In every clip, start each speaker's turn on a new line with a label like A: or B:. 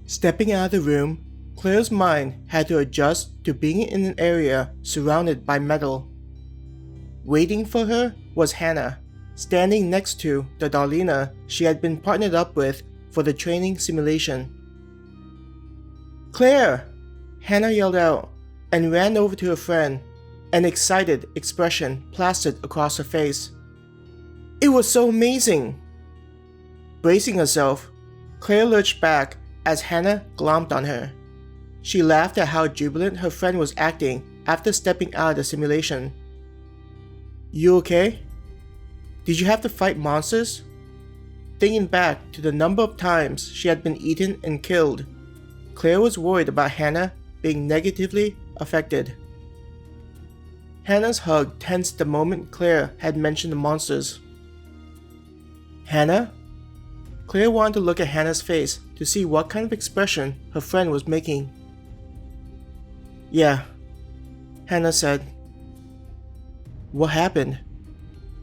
A: Stepping out of the room, Claire's mind had to adjust to being in an area surrounded by metal. Waiting for her was Hannah, standing next to the Darlena she had been partnered up with for the training simulation. "Claire!" Hannah yelled out and ran over to her friend, an excited expression plastered across her face. "It was so amazing!" Bracing herself, Claire lurched back as Hannah glommed on her. She laughed at how jubilant her friend was acting after stepping out of the simulation. "You okay? Did you have to fight monsters?" Thinking back to the number of times she had been eaten and killed, Claire was worried about Hannah being negatively affected. Hannah's hug tensed the moment Claire had mentioned the monsters. "Hannah?" Claire wanted to look at Hannah's face to see what kind of expression her friend was making. "Yeah," Hannah said. "What happened?"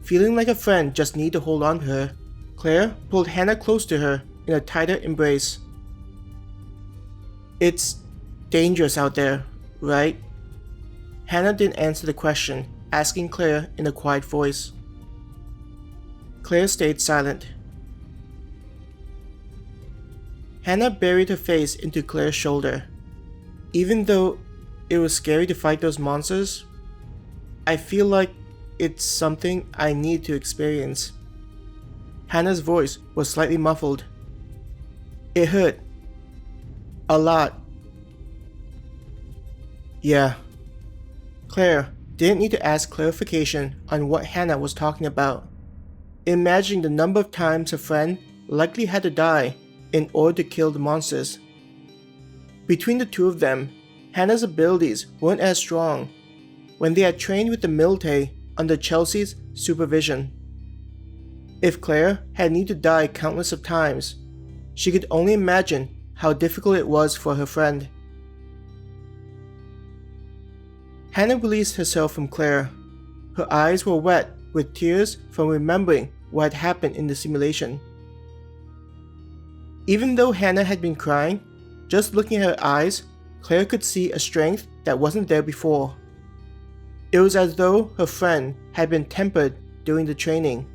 A: Feeling like a friend just needed to hold on to her, Claire pulled Hannah close to her in a tighter embrace. "It's dangerous out there, right?" Hannah didn't answer the question, asking Claire in a quiet voice. Claire stayed silent. Hannah buried her face into Claire's shoulder. "Even though it was scary to fight those monsters, I feel like it's something I need to experience." Hannah's voice was slightly muffled. "It hurt. A lot." "Yeah." Claire didn't need to ask clarification on what Hannah was talking about. Imagining the number of times her friend likely had to die in order to kill the monsters. Between the two of them, Hannah's abilities weren't as strong when they had trained with the military under Chelsea's supervision. If Claire had needed to die countless of times, she could only imagine how difficult it was for her friend. Hannah released herself from Claire. Her eyes were wet with tears from remembering what had happened in the simulation. Even though Hannah had been crying, just looking at her eyes, Claire could see a strength that wasn't there before. It was as though her friend had been tempered during the training.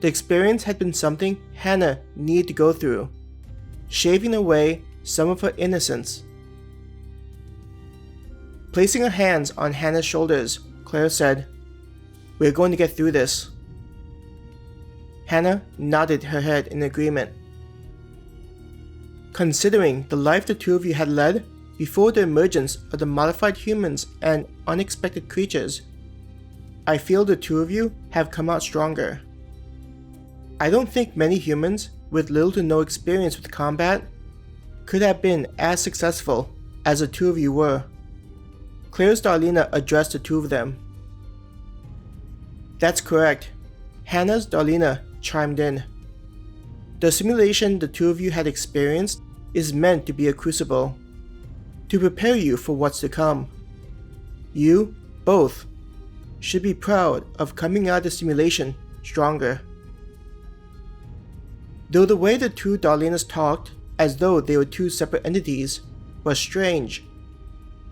A: The experience had been something Hannah needed to go through, shaving away some of her innocence. Placing her hands on Hannah's shoulders, Claire said, "We're going to get through this." Hannah nodded her head in agreement. "Considering the life the two of you had led before the emergence of the modified humans and unexpected creatures, I feel the two of you have come out stronger. I don't think many humans with little to no experience with combat could have been as successful as the two of you were." Claire's Darlena addressed the two of them. "That's correct," Hannah's Darlena chimed in. "The simulation the two of you had experienced is meant to be a crucible, to prepare you for what's to come. You, both, should be proud of coming out of the simulation stronger." Though the way the two Darlenas talked, as though they were two separate entities, was strange,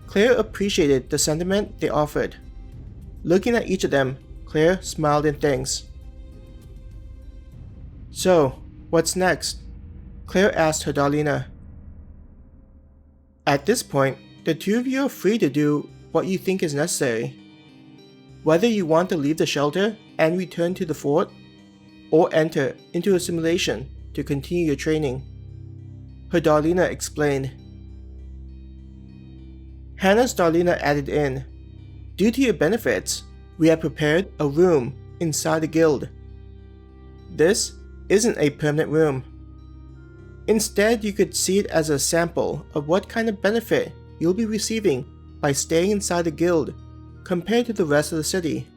A: Claire appreciated the sentiment they offered. Looking at each of them, Claire smiled in thanks. "So, what's next?" Claire asked her Darlena. "At this point, the two of you are free to do what you think is necessary. Whether you want to leave the shelter and return to the fort, or enter into a simulation to continue your training," her Darlena explained. Hannah's Darlena added in, "Due to your benefits, we have prepared a room inside the guild. This isn't a permanent room. Instead, you could see it as a sample of what kind of benefit you'll be receiving by staying inside the guild compared to the rest of the city.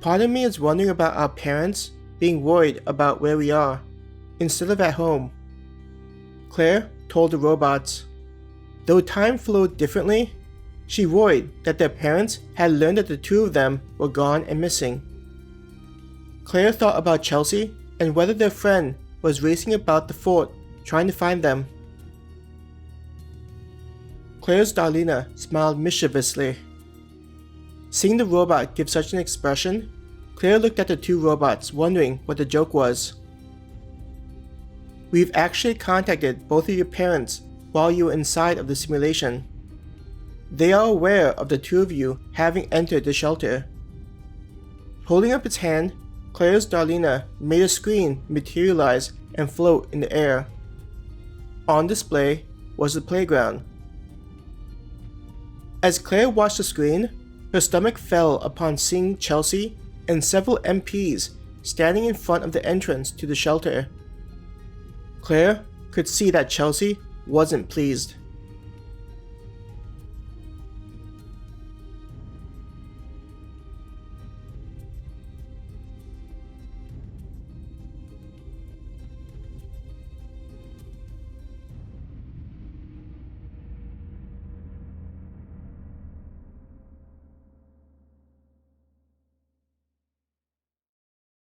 A: Part of me is wondering about our parents being worried about where we are, instead of at home," Claire told the robots. Though time flowed differently, she worried that their parents had learned that the two of them were gone and missing. Claire thought about Chelsea and whether their friend was racing about the fort trying to find them. Claire's Darlena smiled mischievously. Seeing the robot give such an expression, Claire looked at the two robots, wondering what the joke was. We've actually contacted both of your parents while you were inside of the simulation. They are aware of the two of you having entered the shelter. Holding up its hand, Claire's Darlena made a screen materialize and float in the air. On display was the playground. As Claire watched the screen, her stomach fell upon seeing Chelsea and several MPs standing in front of the entrance to the shelter. Claire could see that Chelsea wasn't pleased.